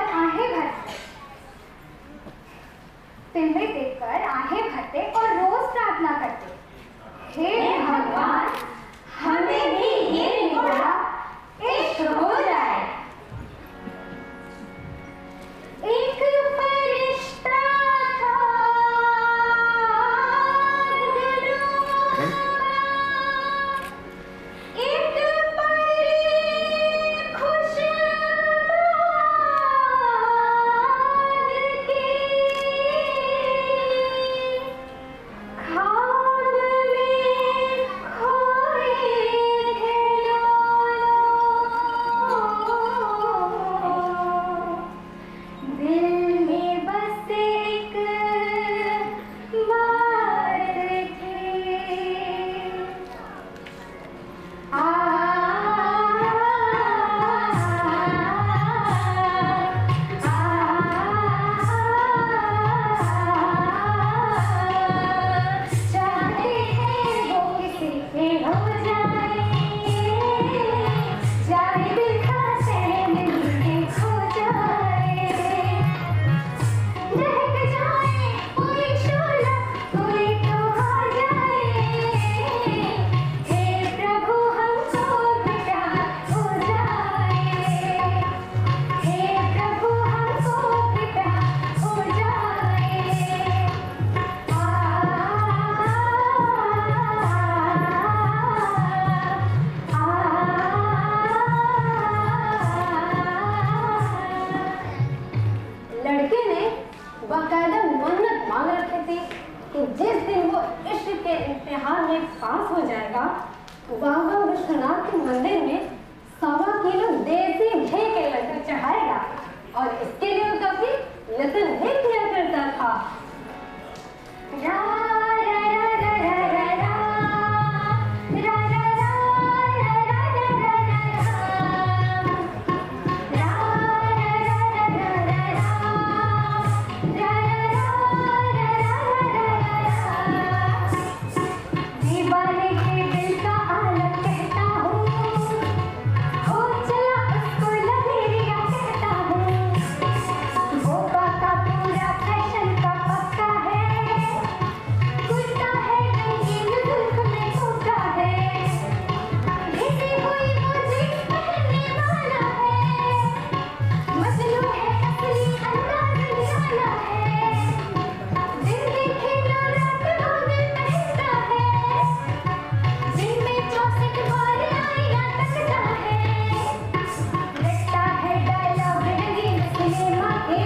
देखकर आहें भरते, फिल्में देखकर आहें भरते और रोज प्रार्थना करते, हे भगवान हमें भी ये निगोरा इश्क हो जाए। एक फरिश्ता था एक परी खुशबाद की, ख्वाब में खोए थे दिल में बस एक बात थी, चाहते हैं वो किसी से हो जाए, जाए दिल का चैन में खो जाए, दहक जाए कोई शोला कोई तो आ जाए, हे प्रभु हमको भी प्यार हो जाए, हे प्रभु हमको भी प्यार हो जाए। लड़के ने बाकायदा मन्नत मांग रखी थी कि जिस दिन वो इश्क के इम्तिहान में पास हो जाएगा, बाबा विश्वनाथ के मंदिर में 1.25 किलो देसी घी के लड्डू चढ़ाएगा और इसके लिए वो काफी यत्न भी किया करता था। रा रा रा रा रा रा रा, रा रा रा रा रा रा रा दीवाने के दिल का आलम कहता हूँ, हो चला उसको लवेरिया कहता हूँ, गोपा का पूरा फैशन का पक्का है, कुर्ता है रंगीन दुल्हन में टोका है, घिसी हुई वो जीन्स पहनने वाला है, मजनू है असली अंदाज निराला है, दिन देखे ना रात वांगे पहनता है, दिन में 64 बार आईना तकता है, रटता है डायलॉग रंगीन सिनेमा के,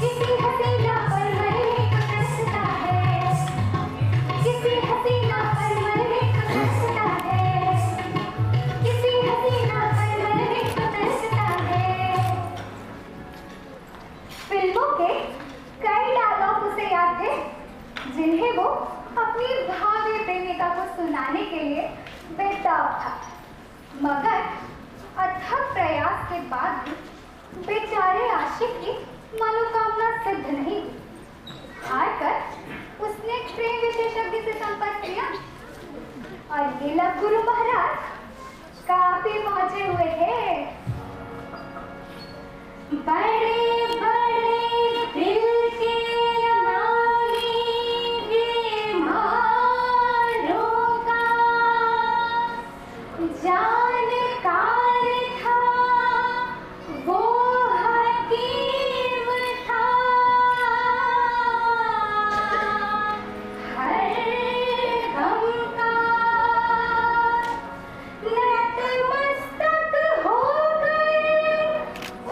किसी हसीना पर मरने को तरसता है, किसी हसीना पर मरने को तरसता है, किसी हसीना पर मरने को तरसता है। फिल्मों के कई डायलॉग उसे याद थे जिन्हें वो अपनी भावी प्रेमिका को सुनाने के लिए बेताब था, मगर अथक प्रयास के बाद भी बेचारे आशिक की मनोकामना सिद्ध नहीं हुई। हारकर उसने प्रेम विशेषज्ञ से संपर्क किया और ये लव गुरु महाराज काफी पहुंचे हुए थे। बड़े बड़े दिल के अनामी बीमारों का जानकार था वो हकीम था, हर गम का नतमस्तक हो गए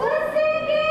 उसके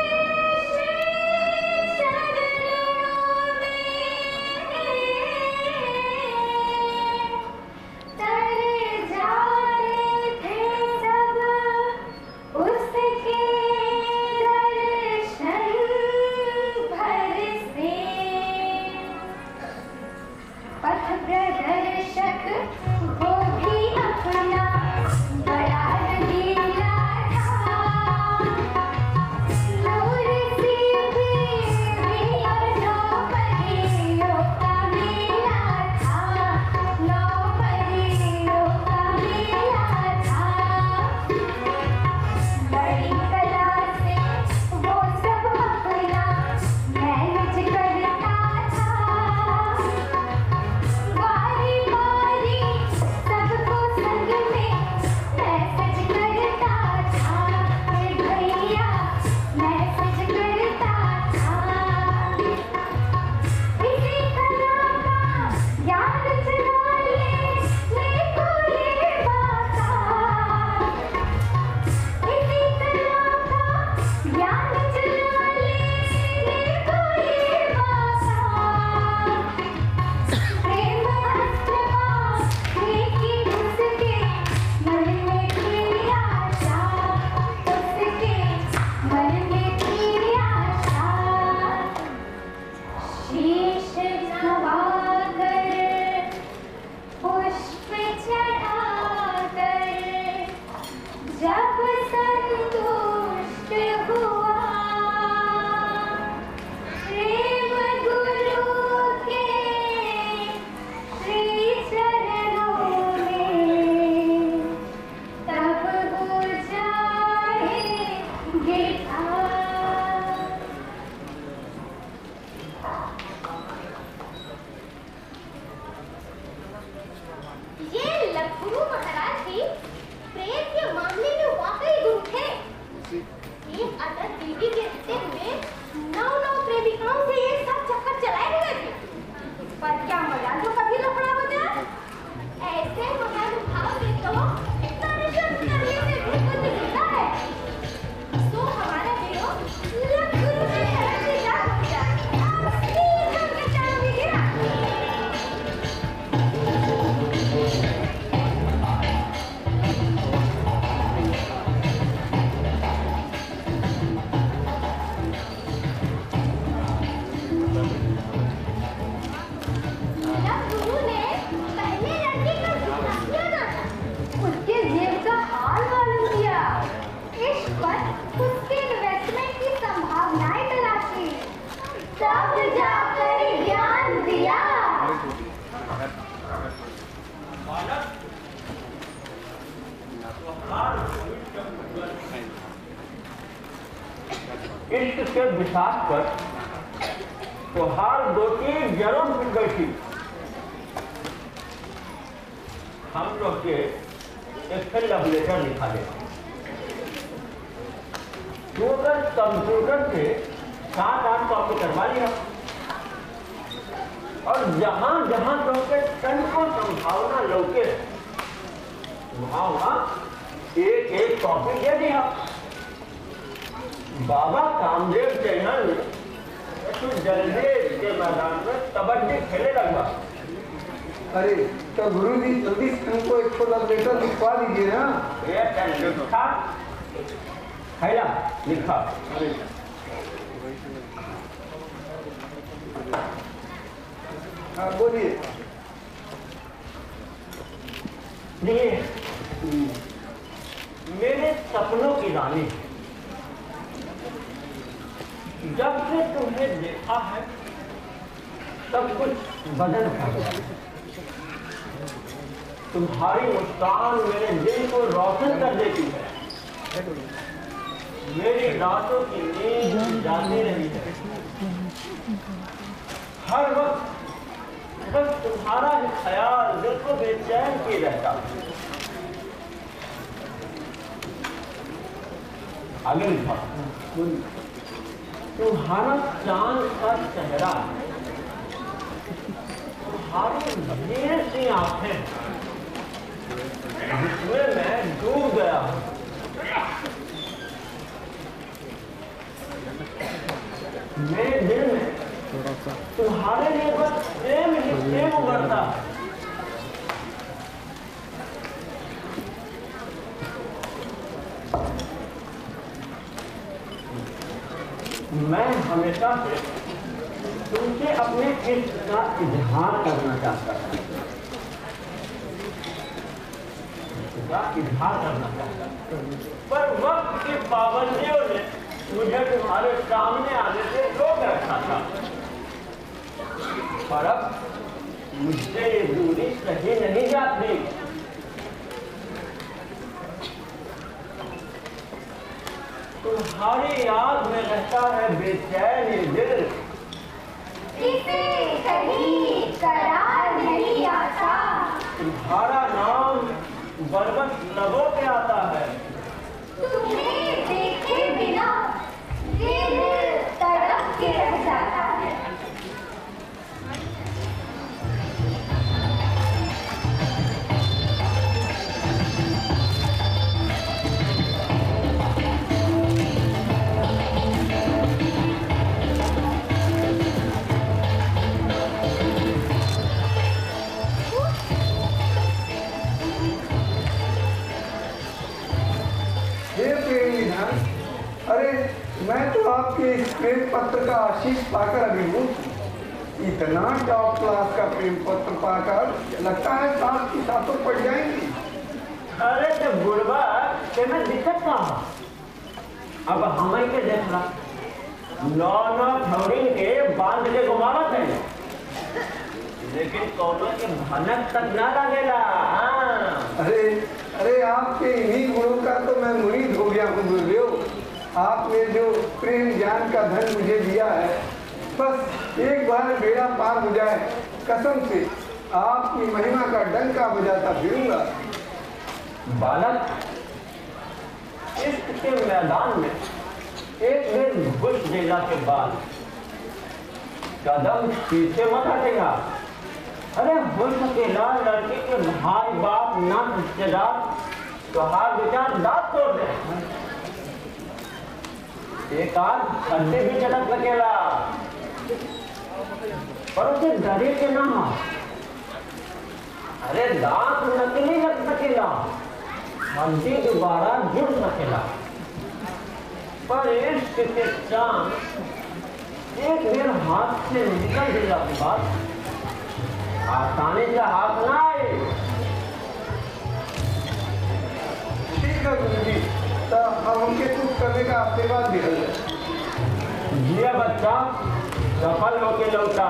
अगर देवी के रिश्ते में 9 प्रेमिकाओं से एक साथ चक्कर चलाए हुए थे, पर क्या मजा तो कभी लफड़ा हो जाए। ऐसे मकान भाव में तो दर्शन करने से भी कुछ मिलता है। तो हमारा हीरो लखनऊ में ऐसे जा पहुंचा और सीधे उनके चरणों में गिरा। इश्क के विशाख पर त्योहार दो तीन जरूर मिल गई थी। हम लोग के एक लव लेटर लिखा गया, कंप्यूटर से 7-8 कॉपी करवा लिया और जहां जहां लोगे तन को संभावना लौके वहां एक कॉपी दे दिया। बाबा कामदेव चैनल तो जल्दी के मैदान में कबड्डी खेले लगा। अरे तो गुरुजी जल्दी हमको एक छोटा लेटर लिखवा दीजिए ना। लिखा खैला लिखा। हाँ बोलिए। मेरे सपनों की रानी, जब से तुम्हें देखा है सब कुछ बदल गया। तुम्हारी मुस्कान मेरे दिल को रोशन कर देती है। मेरी रातों की नींद जाती रही है। हर वक्त बस तुम्हारा ही ख्याल दिल को बेचैन किए रहता। आगे लिखा, तुम्हारा चांद का चेहरा, तुम्हारी ढेर सी आंखें जिसमें मैं डूब गया हूं। मेरे दिल में तुम्हारे लिए बस प्रेम ही प्रेम उमड़ता है। मैं हमेशा से तुमसे अपने इश्क का इजहार करना चाहता था। पर वक्त की पाबंदियों ने मुझे तुम्हारे सामने आने से रोक रखा था। पर अब मुझसे ये दूरी सही नहीं जाती। तुम्हारी याद में रहता है बेचैन ये दिल, इसे कहीं करार नहीं आता। तुम्हारा नाम बरबस लबों पे आता है। तुम्हें देखे बिना ये दिल तड़प के रह जाता है। अरे मैं तो आपके इस प्रेम पत्र का आशीष पाकर अभिभूत हूँ। इतना टॉप क्लास का प्रेम पत्र पाकर लगता है साथ की साथों पड़ जाएंगी। अरे तो बुढ़वा तुम्हें दिक्कत कहाँ? अब हमें के देख रहा नौ थोड़ी के बांध के घुमावत है, लेकिन कौनों के भनक तक ना लगेला। अरे आपके इन्हीं गुणों का तो मैं मुरीद हो गया हूँ गुरुदेव। आपने जो प्रेम ज्ञान का धन मुझे दिया है, बस एक बार बेड़ा पार हो जाए, कसम से आपकी महिमा का डंका बजाता फिरूंगा। बालक, इश्क के मैदान में एक एक घुस देला के बाद कदम पीछे मत हटेगा। अरे हो सकेला लड़के के भाई बाप ना रिश्तेदार तो हाथ विचार दांत तोड़ दे। एक आध खड्डे भी चलक सकेला पर उसे डरे के ना। अरे दांत नकली लग सकेला, हड्डी दोबारा जुड़ सकेला, पर इश्क के चांद एक बेर हाथ से निकल देला के बाद आसानी से हाथ ना आए। ठीक है गुरुजी, तो हम उनके कुछ करने का आशीर्वाद दिया जाए। जिया बच्चा सफल होके लौटा।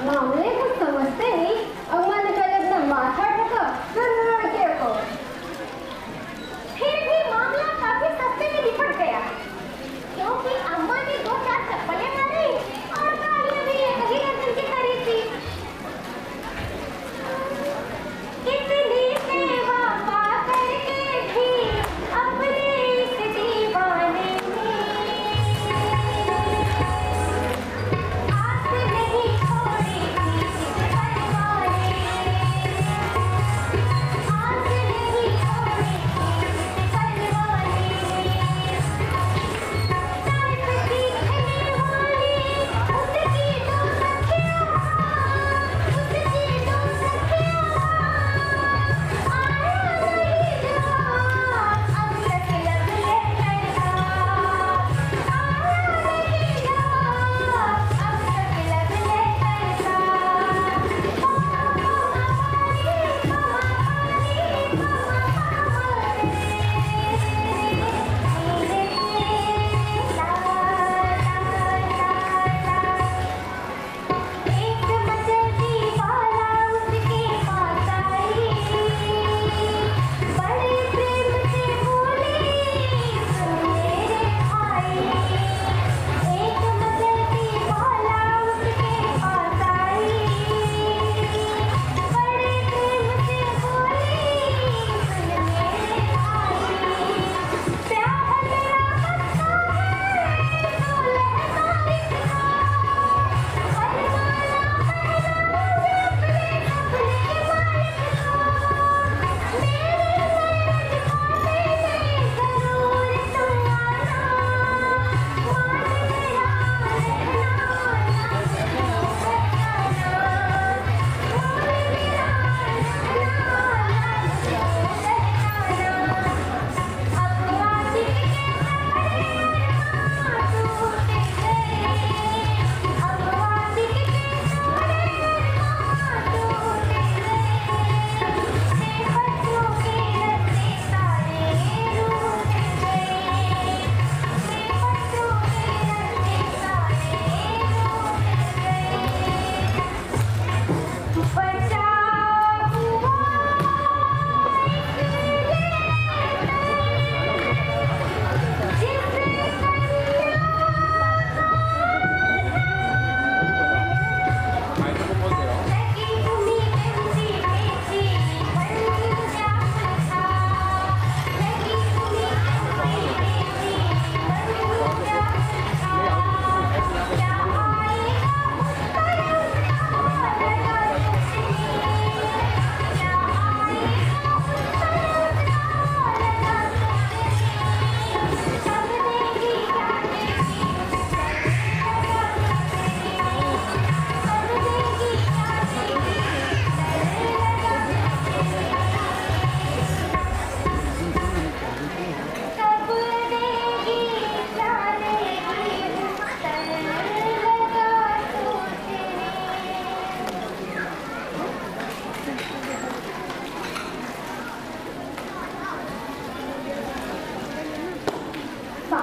मामले को समझते ही अम्मा ने पहले अपना माथा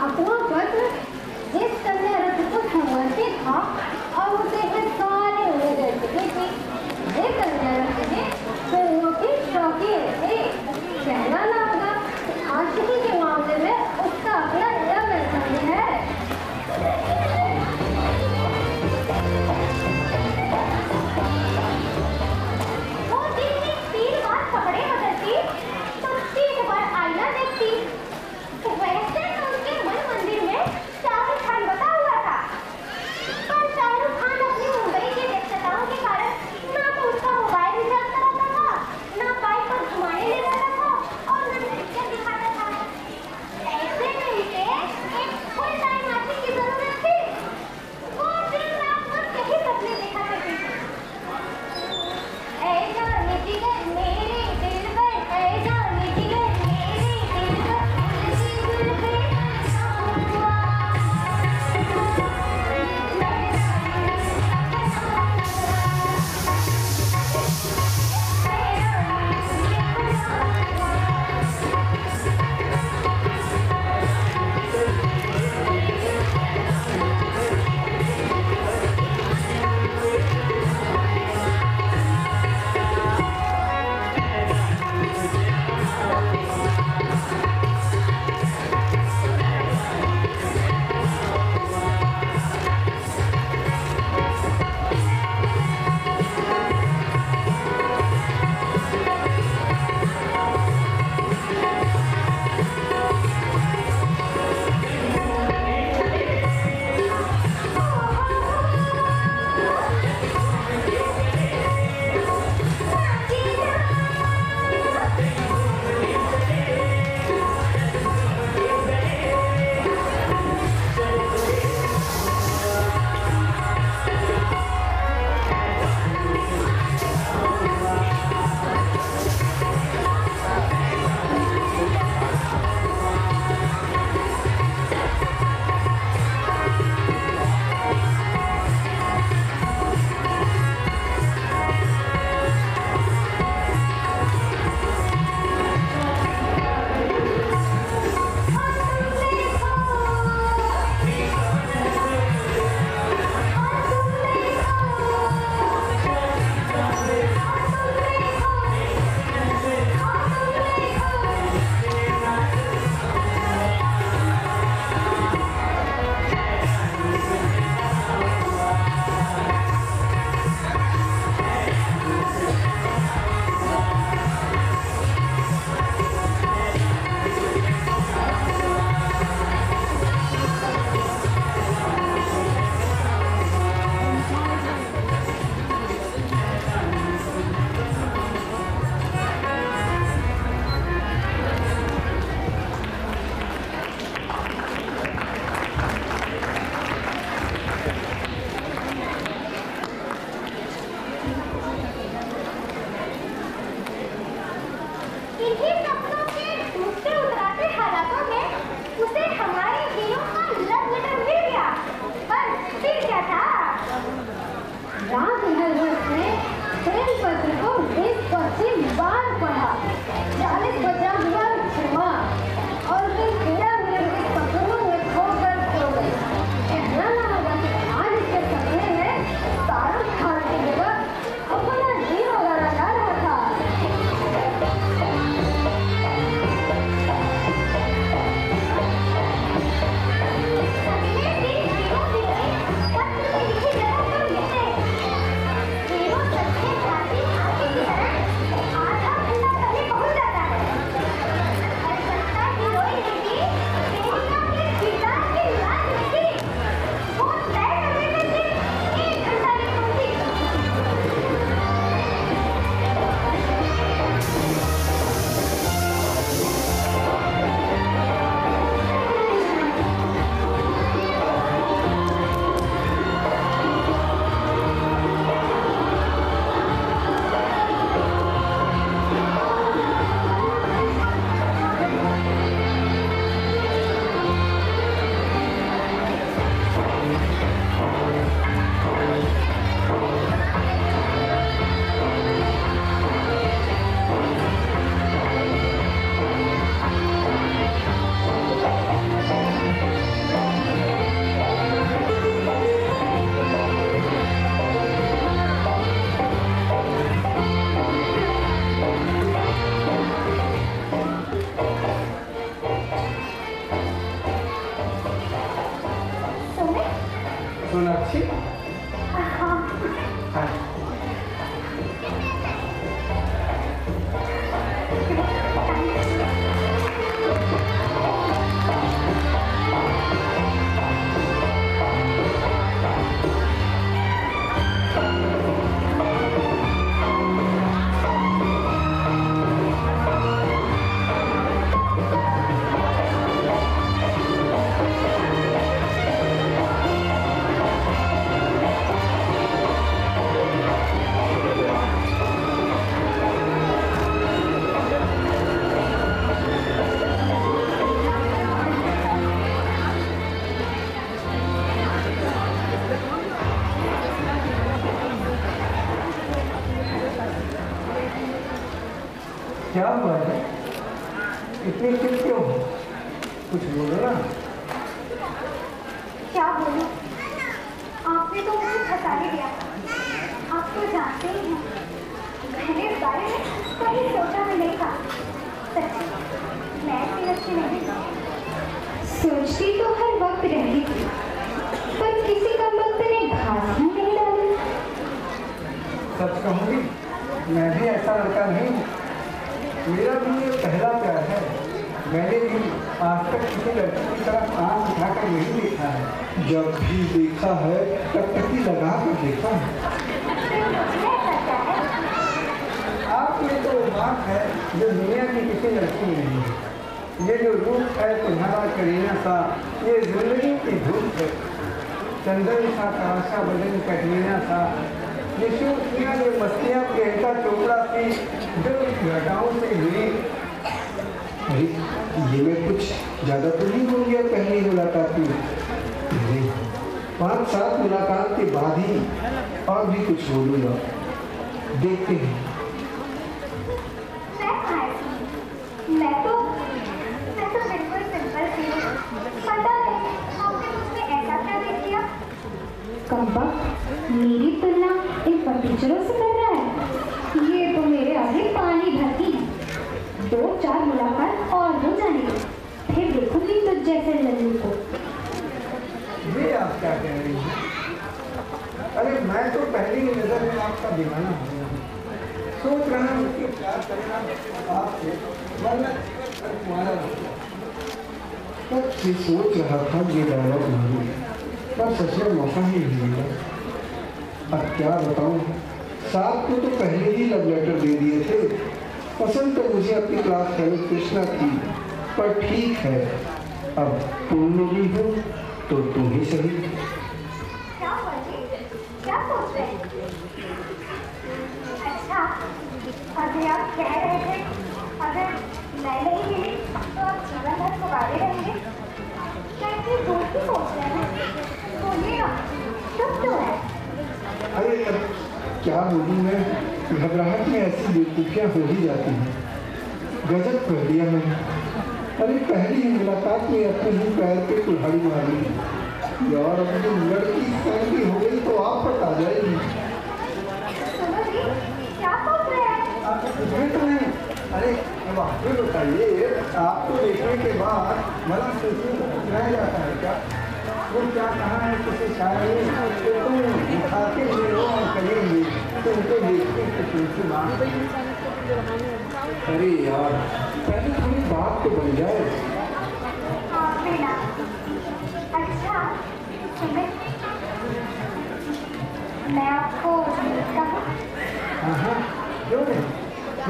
सातवां पत्र जिस कन्या रथ को समर्पित था और उसे इन सारे उड़े दे चुके थे। ये कन्या रथ ने फिल्मों की शौकीन थे। कहना ना होगा कि आशिकी के मामले में उसका अपना अलग पसंद है। वो दिन में 3 बार कपड़े बदलती तो 3 बार आईना देखती। वैसे तो उसके मन मंदिर में 4 स्थान बता हुआ था, पर सोनाक्षी। हाँ, हाँ। क्या हुआ है? इतनी चुप क्यों हो? कुछ बोलो ना। क्या बोलूं? आपने तो मुझे फंसा ही दिया। आप तो जानते ही हैं, मैंने इस बारे में कभी सोचा भी नहीं था। सच्ची, मैं ऐसी लड़की नहीं थी। सोचती तो हर वक्त रहती थी, पर किसी का वक्त ने घास ही नहीं डाली। सच कहूँगी, मैं भी ऐसा लड़का नहीं हूँ। मेरा भी ये पहला प्यार है। मैंने भी आज तक किसी लड़की की तरफ आँख उठाकर नहीं देखा है। जब भी देखा है टकटकी लगा कर देखा है। आप में तो बात है जो दुनिया की किसी लड़की में नहीं है। ये जो रूप है तुम्हारा करीना सा, ये जिंदगी की धूप है। चंदन सा तराशा बदन कटरीना सा, ये शूटियाँ ये मस्तियाँ प्रियंका चोपड़ा की जो घटाओं से गिरी। अरे ये मैं कुछ ज़्यादा तो नहीं हो गया पहली मुलाकात में? नहीं, 5-7 मुलाकात के बाद ही और भी कुछ बोलूँगा। देखते हैं। मैं तो बिल्कुल सिंपल थी। पता नहीं आपने मुझमें ऐसा क्या देख लिया? कमबख्त, मेरी तुलना इन फटीचरों से कर रहा है। ये तो मेरे आगे पानी भरती है। 2-4 मुलाकात और हो जाएंगे, फिर देखूंगी तुझ जैसे लल्लू को। ये आप क्या कह रही हैं? अरे मैं तो पहली नजर में आपका दीवाना हो गया हूँ। सोच रहा हूँ कि प्यार करना आपसे, वरना तुम्हारा तब से सोच रहा था ये डायलॉग मारूं, पर सच में मौका ही नहीं मिला। अब क्या बताऊं, साहब को तो पहले ही लव लेटर दे दिए थे। पसंद तो मुझे अपनी क्लास फेलो कृष्णा थी, पर ठीक है, अब तुम मिली हो तो तुम ही सही। क्या सोच रहे हैं? अच्छा, अभी आप कह रहे थे अगर मैं नहीं मिली तो आप जीवन भर पुकारे रहेंगे। क्या इतनी दूर की सोच रहे हैं? बोलिए ना, सब तो है। अरे अब क्या बोलूं मैं, घबराहट में ऐसी बेवकूफियाँ हो ही जाती हैं। गजब कर दिया मैंने। अरे पहली मुलाकात में अपने ही पैर पे कुल्हाड़ी मारी यार। अब जो लड़की सहमति हो गई तो आप बता जाएगी। सुनो जी, क्या सोच रहे हैं? कुछ तो नहीं। अरे अब आप ही बताइए, आपको देखने के बाद भला सोचने रह जाता है क्या? वो क्या कहा है किसी शायर ने कि तुम खाते हुए हो और करेंगे तुमको देखते तो तुमसे बात। अरे यार पहले थोड़ी बात तो बन जाए। बिना। अच्छा, सुने, मैं आपको कहूँ? हाँ, क्यों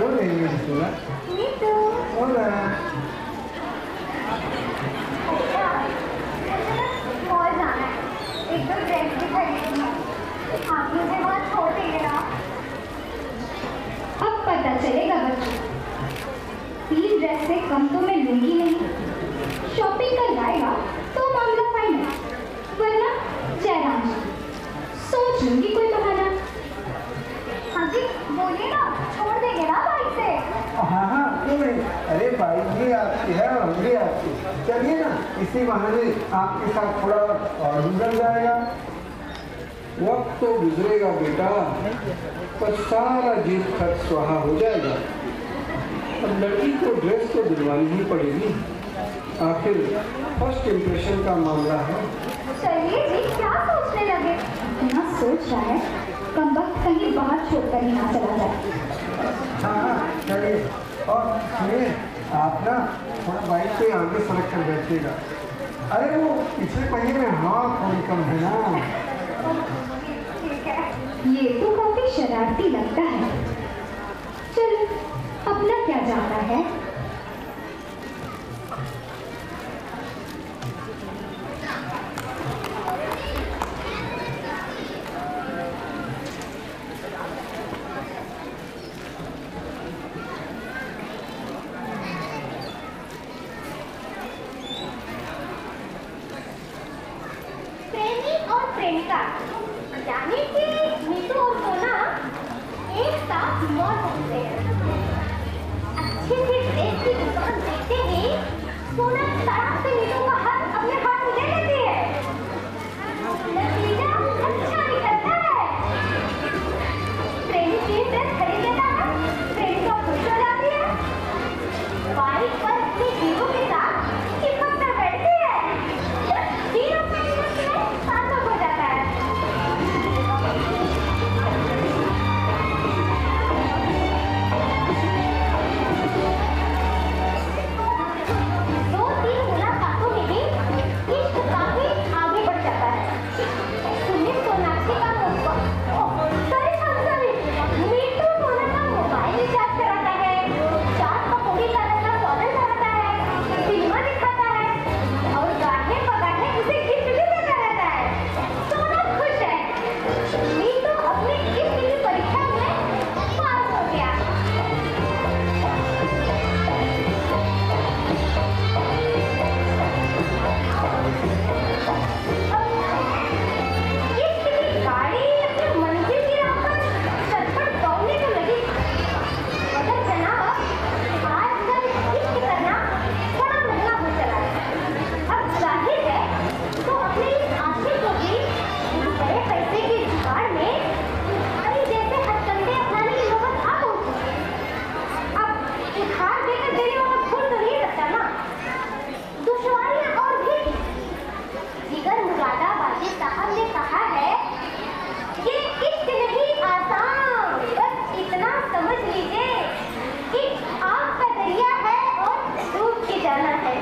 नहीं मैंने सुना। नीतू। बोला। अच्छा, मुझे ना मॉल जाना है, 1-2 ड्रेस भी खरीदनी है। आप मुझे वहाँ छोड़ देंगे ना? अब पता चलेगा बच्चों, 3 ड्रेस से कम तो मैं लूंगी नहीं। शॉपिंग करवाएगा तो मामला फाइनल, वरना जयराम जी सोच लूंगी कोई बहाना। हाँ जी, बोलिए ना, छोड़ देंगे ना बाइक से? हाँ, क्यों नहीं। अरे बाइक भी आपकी है और हम भी आपकी। चलिए ना, इसी बहाने आपके साथ थोड़ा और गुजर जाएगा। वक्त तो गुजरेगा बेटा, पर सारा जीत खर्च स्वाहा हो जाएगा। अब लड़की को ड्रेस तो दिलवानी ही पड़ेगी, आखिर फर्स्ट इम्प्रेशन का मामला है। चलिए जी, क्या सोचने लगे? सोच रहा है कम वक्त कहीं बाहर छोड़कर ही ना चला जाए। हाँ चलिए। और सुनिए, आप ना थोड़ा बाइक पे आगे सड़क कर बैठिएगा। अरे वो पिछले पहिए में हवा थोड़ी कम है ना। ये तो काफी शरारती लगता है। चल, अपना क्या जाता है। प्रेमी और प्रेमिका यानी कि नीतू और सोना एक साथ मौज होते हैं। अच्छे से ड्रेस की दुकान देखते ही सोना तड़प से नीतू का हाथ अपने हाथ में ले लेती है। नतीजा अच्छा निकलता है। प्रेमी की ड्रेस खरीद लेता है, प्रेमिका खुश हो जाती है। बाइक पर अपने हीरो के साथ चिपक कर बैठती है। हीरो सार्थक हो जाता है। दो तीन मुलाकातों में ही इश्क काफी आगे बढ़ जाता है। सुमित सोनाक्षी का मीठू सोना का मोबाइल रिचार्ज कराता है, चाट पकौड़ी का रखना सौदन कराता है, सिनेमा दिखाता है और गाढ़े पगाढ़े उसे गिफ्ट भी देता रहता है। सोना खुश है। मीठू अपनी इश्क की परीक्षा में पास हो गया। इश्क की गाड़ी अपनी मंजिल की राह पर चटपट दौड़ने को लगी। मगर जनाब, आजकल इश्क करना बड़ा महंगा हो चला है। अब जाहिर है तो अपने इस आशिक को भी बड़े पैसे की जुगाड़ में हमारी जैसे हथकंडे अपनाने की नौबत आ पहुंची। अब उधार देकर देने वाला फूल तो नहीं रखता ना। दुश्वारियां और भी थी। जिगर मुरादाबादी साहब ने कहा है ये इश्क नहीं आसान, बस इतना समझ लीजिए इश्क आग का दरिया है और डूब के जाना है।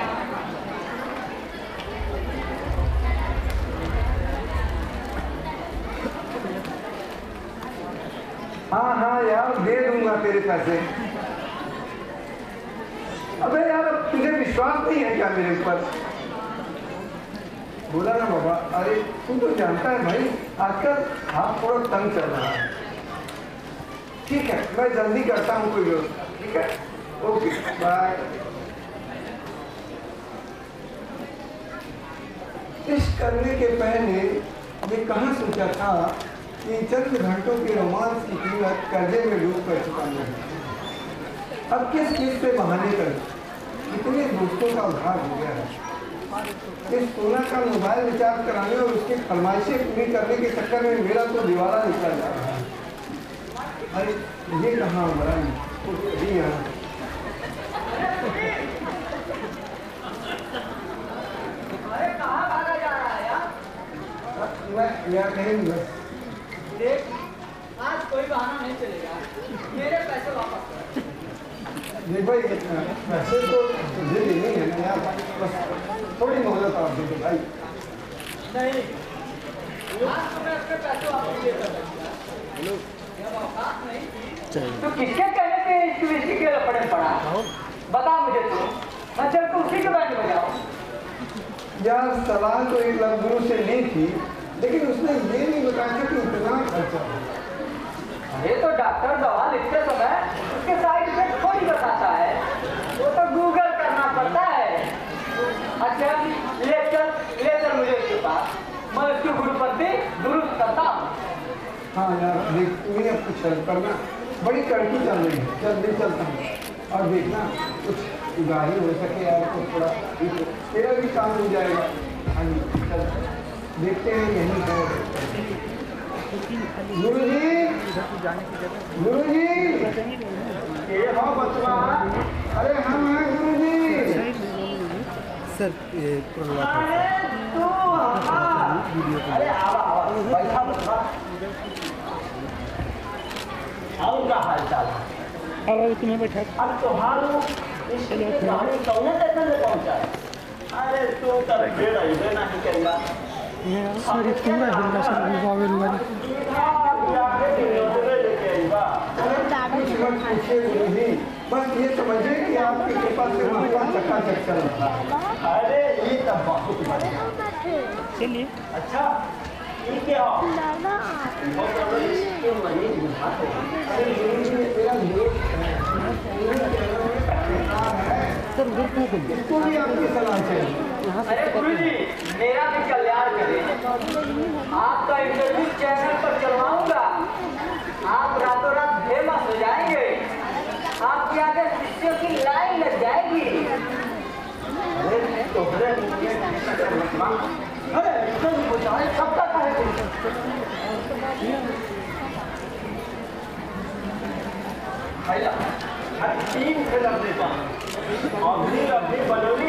हाँ हाँ यार, दे दूंगा तेरे पैसे। अबे यार, अब तुझे विश्वास नहीं है क्या मेरे ऊपर? बोला ना बाबा। अरे तू तो जानता है भाई, आजकल हाथ थोड़ा तंग चल रहा है। ठीक है, मैं जल्दी करता हूँ कोई व्यवस्था। ठीक है, ओके बाय। इश्क करने के पहले ये कहाँ सोचा था कि चंद घंटों के रोमांस की कीमत कर्जे में डूब कर चुकाना है। अब किस चीज से बहाने कर इतने दोस्तों का उधार हो गया है। इस सोना का मोबाइल रिचार्ज कराने और उसकी फरमाइशें पूरी करने के चक्कर में मेरा तो दीवारा निकल जा रहा है। अरे ये कहाँ हमारा अभी यहाँ मैं यहाँ कहीं देख, आज कोई बहाना नहीं चलेगा। मेरे पैसे वापस कर। देख भाई, पैसे तो तुझे देने हैं ना यार, बस थोड़ी मोहलत आप दे दो भाई। नहीं, आज तो मैं अपने पैसे वापस दे कर जब औकात नहीं थी तो किसके कहने पे इश्क विश्क के लपड़े पड़ा? बता मुझे तू, मैं चल तो उसी के बैंड बजाऊं। यार सलाह तो एक लड़गुरु से ली थी, लेकिन उसने ये नहीं बताया कि इतना खर्चा। अरे तो डॉक्टर दवा लिखते समय उसके साइड इफेक्ट थोड़ी बताता है, वो तो गूगल करना पड़ता है। अच्छा ले चल मुझे उसके पास, मैं उसकी गुरुपंथी दुरुस्त करता हूँ। हाँ यार देख, तुम्हें अब कुछ हेल्प करना, बड़ी कड़की चल रही है, जल्दी चलता हूँ। और देखना कुछ उगाही हो सके यार, तो थोड़ा तेरा भी काम हो जाएगा। हाँ जी चल, देखते हैं यहीं है। गुरुजी, गुरुजी, ये हो बचवा। अरे हम हैं गुरुजी। सर ये अरे तू अरे आवा बैठा बैठा और क्या हाल चाल है? अरे तुम्हें बैठा अब तुम्हारो इसकी कहानी कौन देखने में पहुंचा है? अरे तू कर दे रही है नहीं करेगा सर पूरा हिंदा सर मोबाइल वाली बस ये समझे कि आपकी कृपा से मामला चकाचक चल रहा है। अरे ये तो बहुत बढ़िया। चलिए अच्छा ये क्या बहुत इसके मरीज बुझाते हैं। अरे ये मेरा सर उधर क्यों गए? इसको भी आपकी सलाह चाहिए। अरे गुरु जी मेरा भी कल्याण करें। आपका इंटरव्यू चैनल पर चलवाऊंगा, आप रातों रात फेमस हो जाएंगे, आपके आगे शिष्यों की लाइन लग जाएगी। अरे तोहरे अरे इसको भी बुझाए सबका कहे भैया हर 3 फिल्म देता अभी बनोली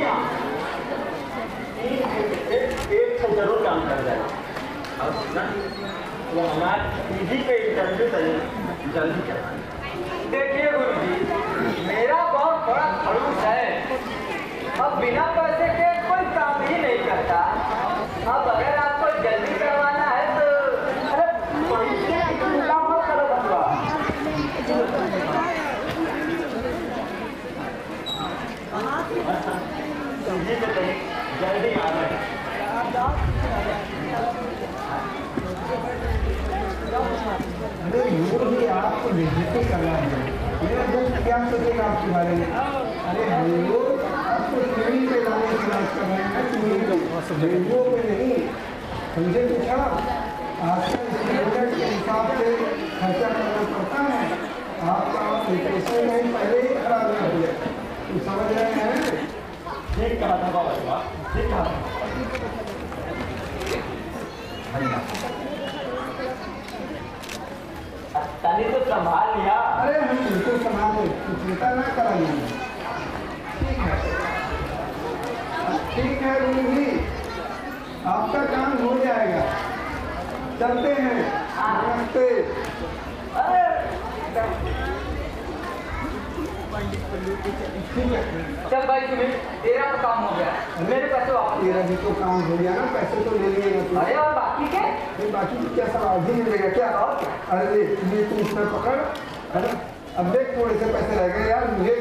एक से जरूर काम कर जाए वो हमारे टीवी पे इंटरव्यू जल्दी करवाए। देखिए गुरु जी मेरा बहुत बड़ा खड़ूस है, अब बिना पैसे के कोई काम ही नहीं करता। अब अगर आपको जल्दी करवाना है तो काम मत करो बंदा। समझिए तो कहीं जल्दी आ गए। अरे वो भी आपको बेइज्जती कर रहा है। मेरा दोस्त क्या सोचेगा आपके बारे में? अरे हम लोग आपको टीवी पे लाने की बात कर रहे हैं, रेडियो पे नहीं। समझे पूछा आजकल स्टूडेंट के हिसाब से खर्चा करना पड़ता है। आपका पैसे नहीं पहले ही खराब कर दिया, तुम समझ रहे हैं? ठीक कहा था बाबा, ठीक कहा था। तनी तो संभाल लिया। अरे हम तुमको संभाले, तू चिंता ना कराइए। ठीक है गुरु जी, आपका काम हो जाएगा। चलते हैं, नमस्ते। ठीक है, चल भाई तुम्हें तेरा तो काम हो गया, मेरे पैसे वापस। तेरा भी तो काम हो गया ना, पैसे तो ले लिए ना तू। अरे और बाकी के फिर बाकी की क्या सवाल ही मिलेगा क्या? अरे ये तू उसमें पकड़, है ना? अब देख थोड़े से पैसे रह गए यार, मुझे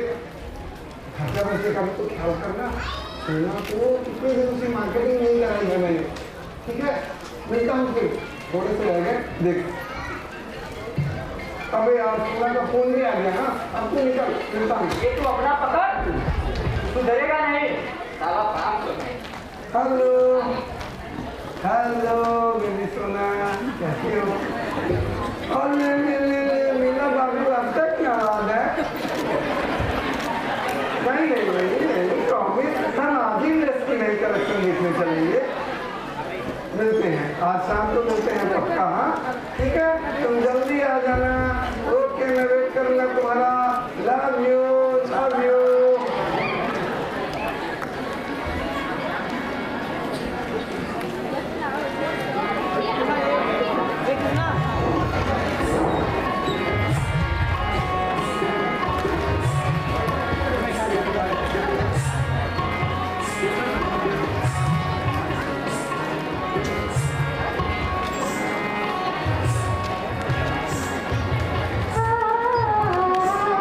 खर्चा पैसे का भी तो ख्याल करना। सोना तो कितने दिनों से मार्केटिंग नहीं कराई है मैंने। ठीक है, मिलता हूँ फिर, थोड़े से रह गए देख। अबे यार सोना का फोन भी आ गया ना, अब तू निकल, मिलता हूँ। ये तू अपना पकड़, तू डरेगा नहीं साला काम कर। हेलो हेलो मेरी सोना, कैसी हो? और मीना बाबू अब तक क्या हाल है? नहीं प्रॉमिस, हम आज ही ड्रेस की नई कलेक्शन देखने चलेंगे। मिलते हैं आज शाम को, मिलते हैं पक्का। हाँ ठीक है, तुम जल्दी आ जाना। ओके, मैं वेट करूँगा तुम्हारा। Love you, love you. आ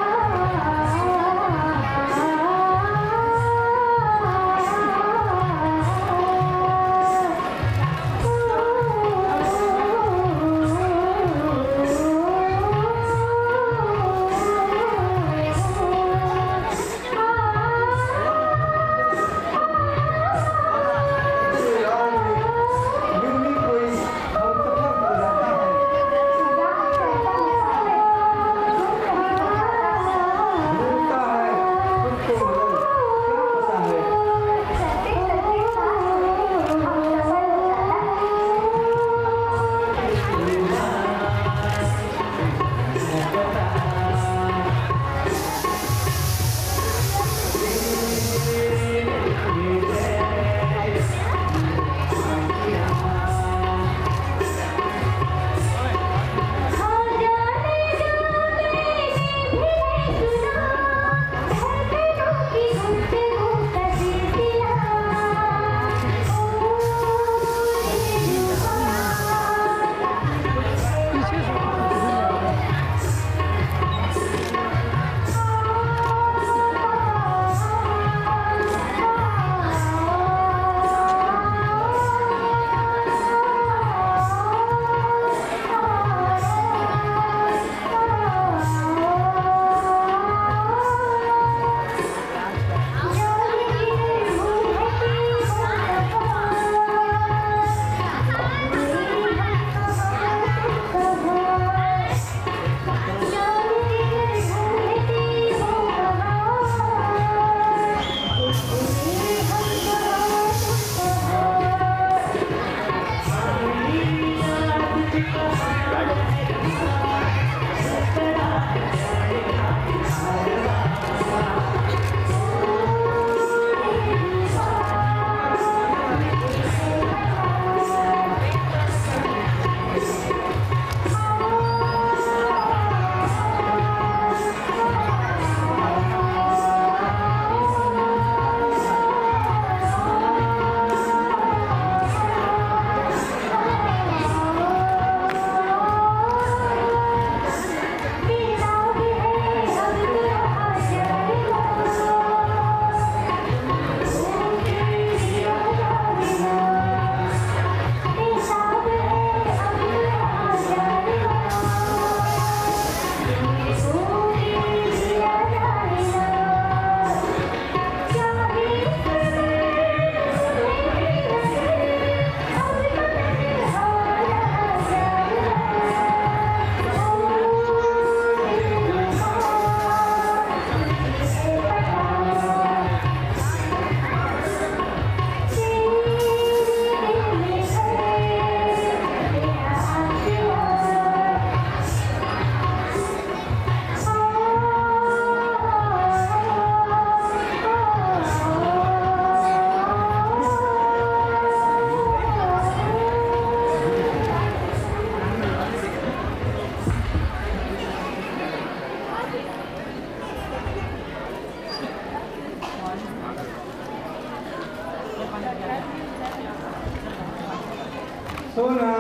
सोना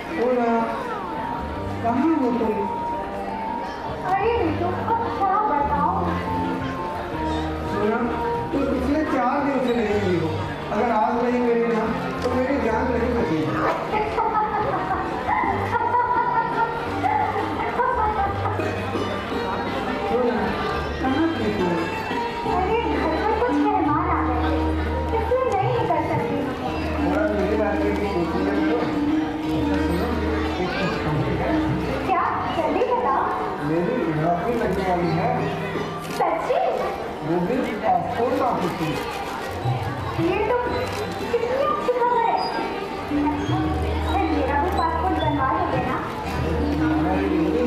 सोना कहाँ हो तुम? अरे ऋतु अब क्या बताऊं? सोना तुम पिछले 4 दिन से नहीं मिली हो। अगर आज नहीं मिली ना तो मेरी जान नहीं बचेगी। सोना कहाँ थी तुम? अरे घर पर कुछ मेहमान आ गए थे, इसलिए नहीं निकल सकती। थोड़ा मेरी बात की सोचिए तो। सुनो एक कुछ कमी है। क्या? जल्दी बताओ। मेरी नौकरी लगने वाली है। सच्ची? वो भी पासपोर्ट ऑफिस में। ये तो कितनी अच्छी खबर है। फिर मेरा भी पासपोर्ट बनवा दोगे ना? हमारे लिए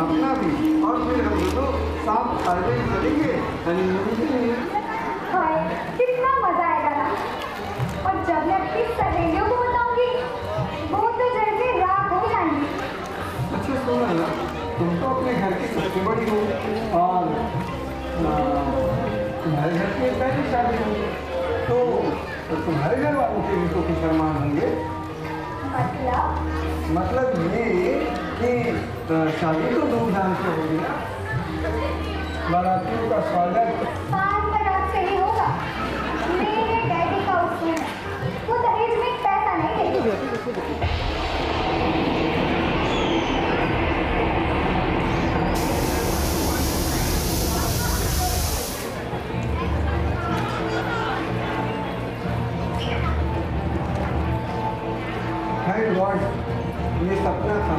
अपना भी, और फिर हम दोनों साथ थाईलैंड चलेंगे हनीमून के लिए। हाय, कितना मजा आएगा ना। और जब मैं अपनी सहेलियों को बताऊंगी वो तो जल्दी रात हो जाएंगी। अच्छा सुनो ना, तुम तो अपने घर की सबसे बड़ी हो और तुम्हारे घर की पहली शादी होगी तो तुम्हारे घर वालों के भी तो कुछ अरमान होंगे। मतलब ये कि शादी तो धूमधाम से होगी ना। बारातियों का स्वागत पान बारात से ही होगा। मेरे डैडी का उसूल है, वो दहेज में पैसा नहीं देते। थैंक गॉड ये सपना था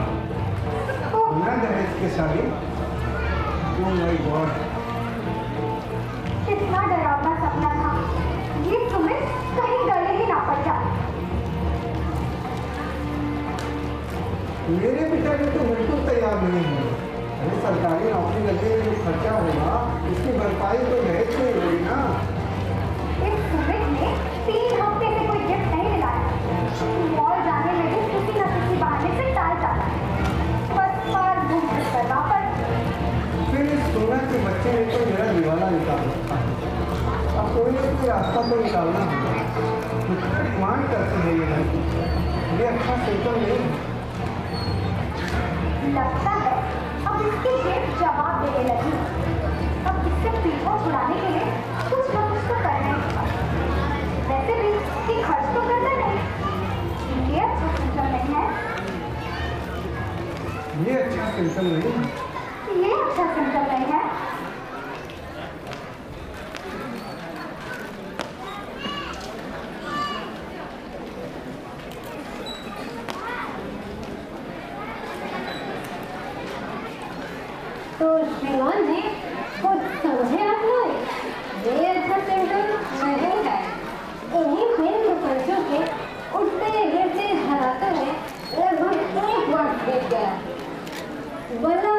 ना दहेज की शादी। ओह माय गॉड कितना डरावना सपना था। ये तुम्हें कहीं गले ही ना पड़ जाए। मेरे पिताजी तो बिल्कुल तैयार नहीं हुए। अरे सरकारी नौकरी लगे जो खर्चा होगा उसकी भरपाई तो दहेज से ही होगी ना। इस सुमित ने 3 हफ्ते से कोई गिफ्ट नहीं दिलाया। मॉल जाने में भी किसी न किसी बहाने से टाल जाता है। बस बार घूम कर वापस। फिर इस सोना के बच्चे ने तो मेरा दीवाना निकाल रखा है। अब कोई ना कोई रास्ता तो निकालना होगा। कितना डिमांड करते हैं ये लड़की। ये अच्छा सिस्टम नहीं है। लगता है अब इसकी जेब जवाब देने लगी। अब इससे पीछा छुड़ाने के लिए कुछ न कुछ तो करना ही होगा। वैसे भी ये खर्च तो करता नहीं। ये अच्छा सिस्टम नहीं है। ये अच्छा सिस्टम नहीं है। ये अच्छा सिस्टम नहीं है। तो श्रीमान जी कुछ समझे आप लोग? ये अच्छा सिम्टम नहीं है। इन्हीं फेल प्रपंचों के उठते गिरते हालातों में लगभग 1 वर्ष बीत गया। बना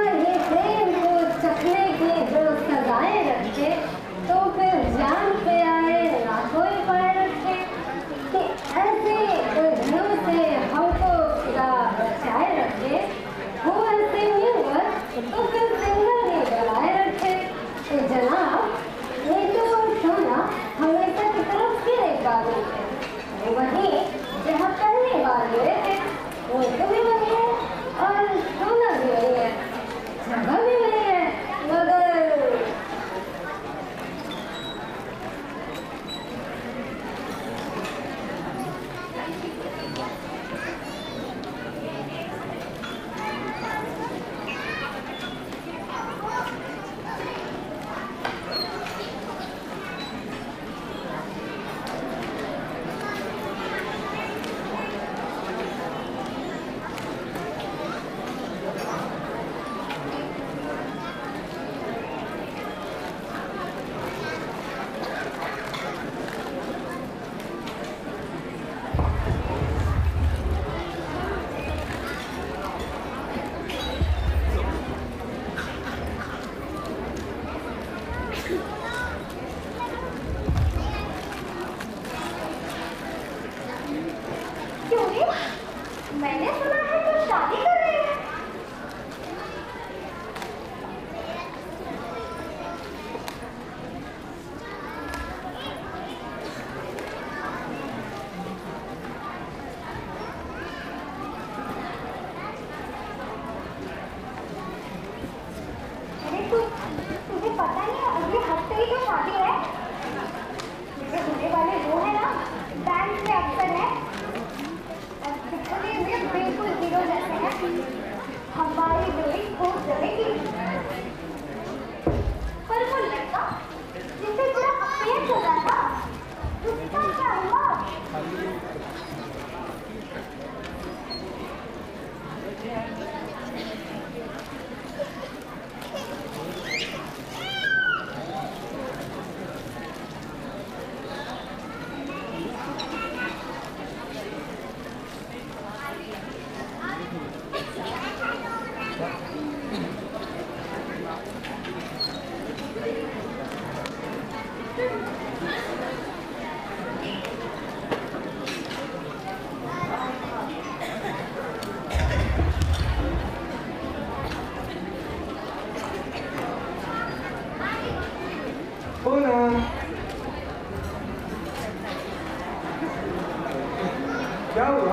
क्या हुआ?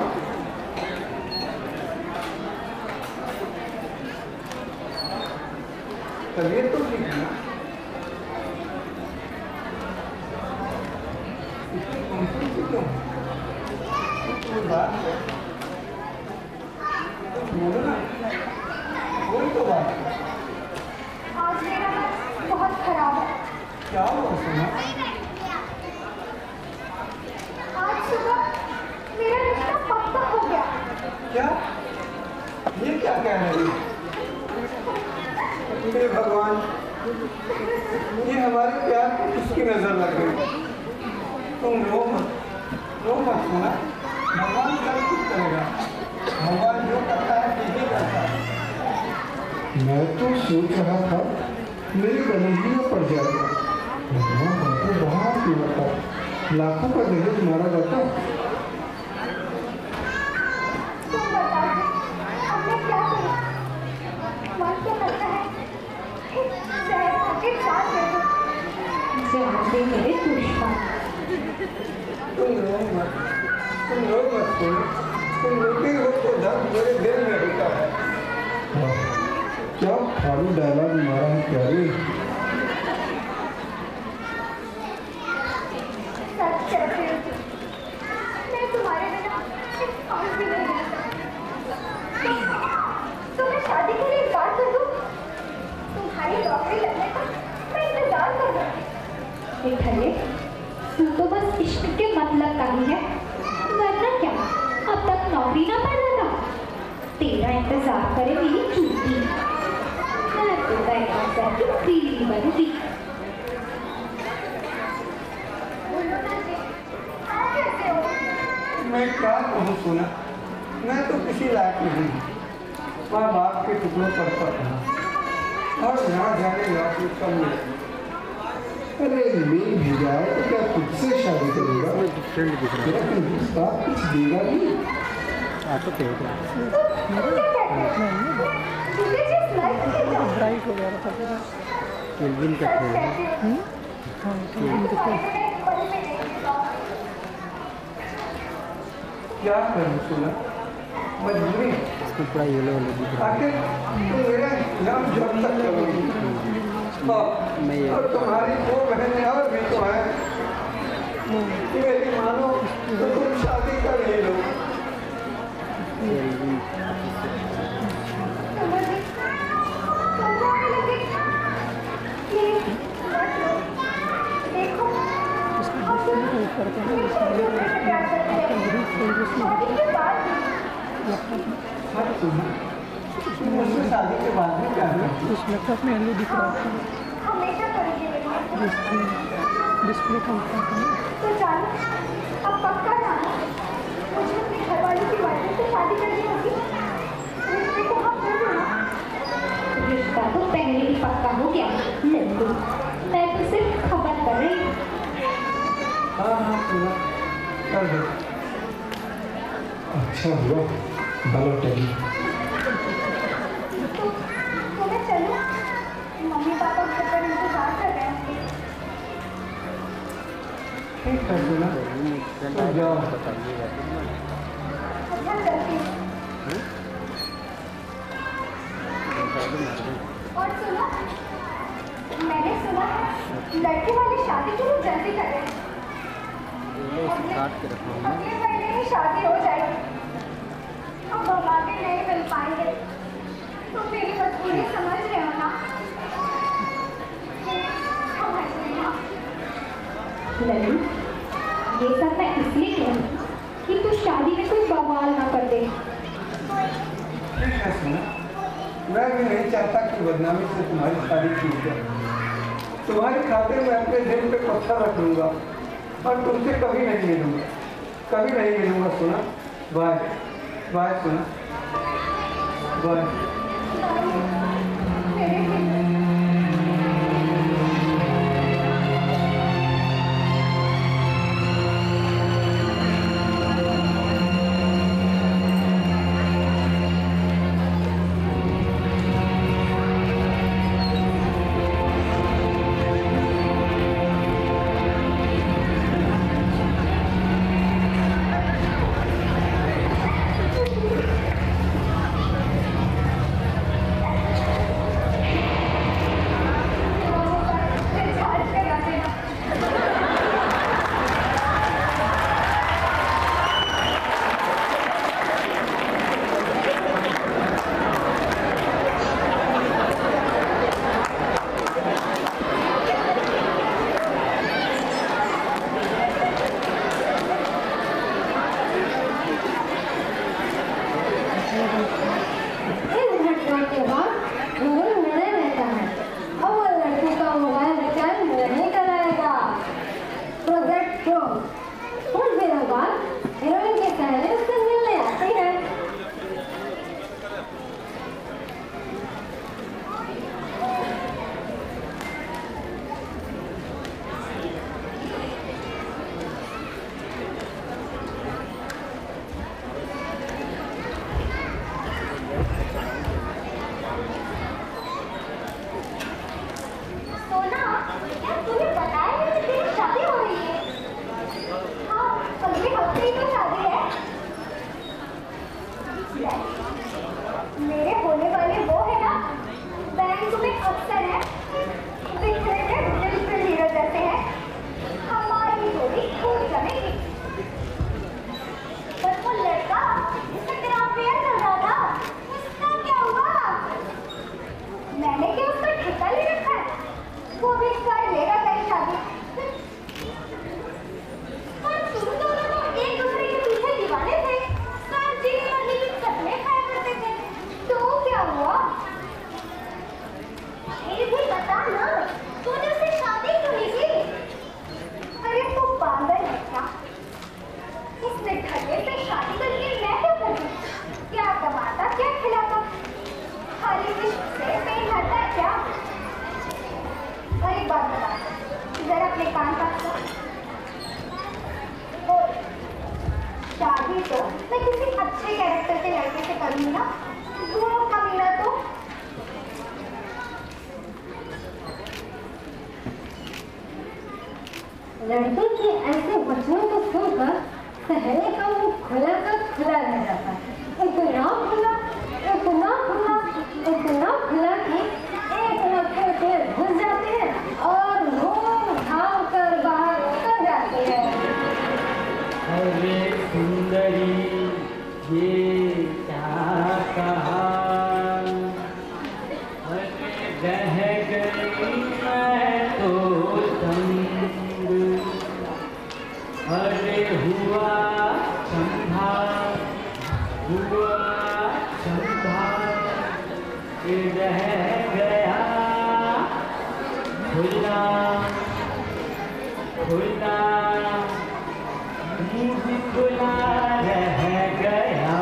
तबीयत तो ठीक है ना? इतनी टेंशन से क्यों? कोई बात है? बोलो ना, कोई तो बात है। आज मेरा मन बहुत खराब है। क्या हुआ सोना? आज सुबह मेरा रिश्ता पक्का हो गया। क्या? ये क्या कह रही है? हे भगवान, ये हमारे प्यार को किसकी नजर लग गई? तुम रो मत सोना। भगवान सब कुछ करेगा। भगवान जो करता है ठीक ही करता है। मैं तो सोच रहा था मेरी गलती में पड़ जाएगा। भगवान हमको बहुत ही बता, लाखों का दहेज मारा जाता। तुम बताओ, अब मैं क्या करूं? मन क्या करता है जहर खाके जान दे दूं। जान दे मेरे दुश्मन। तुम रो मत सोना। तुम रोती हो तो दर्द मेरे दिल में होता है। क्या फालतू डायलॉग मारा है प्यारी। सच कहती हूँ, मैं तुम्हारे बिना एक सांस भी नहीं ले सकती। तो मैं शादी के लिए एक बात कर दूँ? तुम्हारी नौकरी लगने तक मैं इंतजार कर सकती। ठल्ले, तू तो बस इश्क के मतलब का ही है, वरना क्या अब तक नौकरी ना पड़ रहा? तेरा इंतजार करे मेरी चूती। मैं तो बैठा बैठी पीली बनूंगी। बोलो ना जी, आप कैसे हो? मैं क्या कहूँ सोना, मैं तो किसी लायक नहीं हूँ। माँ बाप के टुकड़ों पर पढ़ा और यहाँ जाने नौकरी कम मिले। अरे मेल भेजा है तो क्या तुझसे शादी करेगा? तेरा कोई दोस्ता कुछ देगा नहीं। तुम क्या कहते हो? मुझे जिस लाइफ के जाओ। ब्राइट हो गया था पूरा। केल्विन का सच खेल है। कहती हूँ, हाँ मैं तुम्हारे बिना एक पल में नहीं जी पाऊंगी। क्या करूँ सोना, मजबूरी। इसको पूरा येलो वाला दिख रहा है। आखिर तुम मेरा इंतजाम जब तक करोगी। और तुम्हारी दो बहनें और भी तो हैं। मेरी मानो तो तुम शादी कर ही लो। केल्विन समझी? समझाने लगी। प्लीज मत रो। देखो, हम दोनों हमेशा एक दूसरे से प्यार करते हैं। शादी के बाद भी। सच सुना, तुम मुझसे शादी के बाद में क्या है? उस लैपटॉप में येलो दिख रहा था। हमेशा करेंगे मेरे। डिस्प्ले का ऊपर था। तो जानो, अब पक्का जानो, मुझे अपने घर वालों की मर्जी से शादी करनी होगी। रिश्ते को हम कर दो ना। रिश्ता तो पहले ही पक्का हो गया लल्लू। मैं तो सिर्फ खबर कर रही हूँ। हाँ सुना, कर दो। अच्छा हुआ भलो टली। तो मैं चलूँ? मम्मी पापा घर पर इंतजार कर रहे हैं। ठीक है सुना, तो जाओ। अच्छा चलती हूँ। और सुनो, मैंने सुना है लड़के वाले शादी के लिए जल्दी कर रहे हैं। काट के रखा हूँ मैं। अगले महीने ही शादी हो जाएगी। अब हम आगे नहीं मिल पाएंगे। तुम मेरी मजबूरी समझ रहे हो ना? समझ रही हो? लल्लू, ये सब मैं इसलिए कह रही हूँ कि तू शादी में कोई बवाल ना कर दे। ठीक है सुना, मैं भी नहीं चाहता कि बदनामी से तुम्हारी शादी छूट जाए। तुम्हारी खातिर मैं अपने दिल पे पत्थर रख लूँगा और तुमसे कभी नहीं मिलूँगा, कभी नहीं मिलूँगा सुना। बाय बाय सुना, बाय। मेरे शादी तो मैं किसी अच्छे कैरेक्टर के लड़के से करूंगी ना। दोनों का मिला तो लड़के के ऐसे वचनों को सुनकर सहने का मुंह खुला का खुला रह जाता है। इतना खुला कि एक नफे में घुस जाते हैं और घूम घाम कर बाहर उतर जाते हैं। अरे सुंदरी ये क्या कहा, अरे बह गई मैं तो संग, अरे हुआ संभा रह गया खुला खुला खुला रह गया।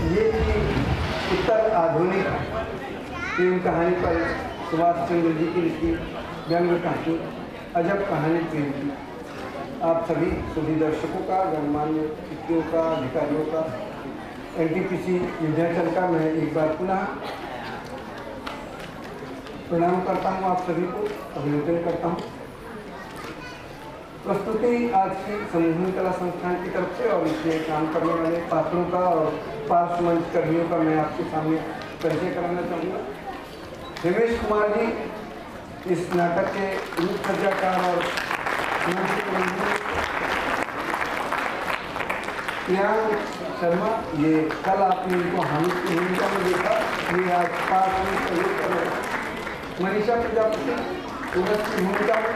ये उत्तर आधुनिक प्रेम कहानी पर सुभाष चंद्र जी की लिखी व्यंग कहानी अजब कहानी प्रेम की आप सभी दर्शकों का, गणमान्य अतिथियों का, अधिकारियों का, एनटीपीसी विंध्याचल का मैं एक बार पुनः प्रणाम करता हूँ। आप सभी को अभिनंदन करता हूँ। प्रस्तुति आज की समूह कला संस्थान की तरफ से और इसमें काम करने वाले पात्रों का और पार्श्व मंच कर्मियों का मैं आपके सामने परिचय कराना चाहूँगा। हिमेश कुमार जी इस नाटक के रूप सज्जाकार और प्रियांक शर्मा, ये कल आपने इनको हामिद की भूमिका में देखा, ये आज पार्श्व में सहयोग कर रहे हैं। मनीषा प्रजापति सूरज की भूमिका में,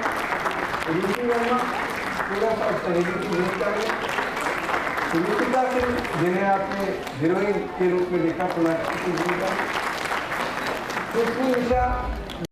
ऋषि वर्मा सूरज और सहेली की भूमिका में, रुचिका सिंह जिन्हें आपने हीरोइन के रूप में देखा सोनाक्षी की भूमिका में, खुशबू निशा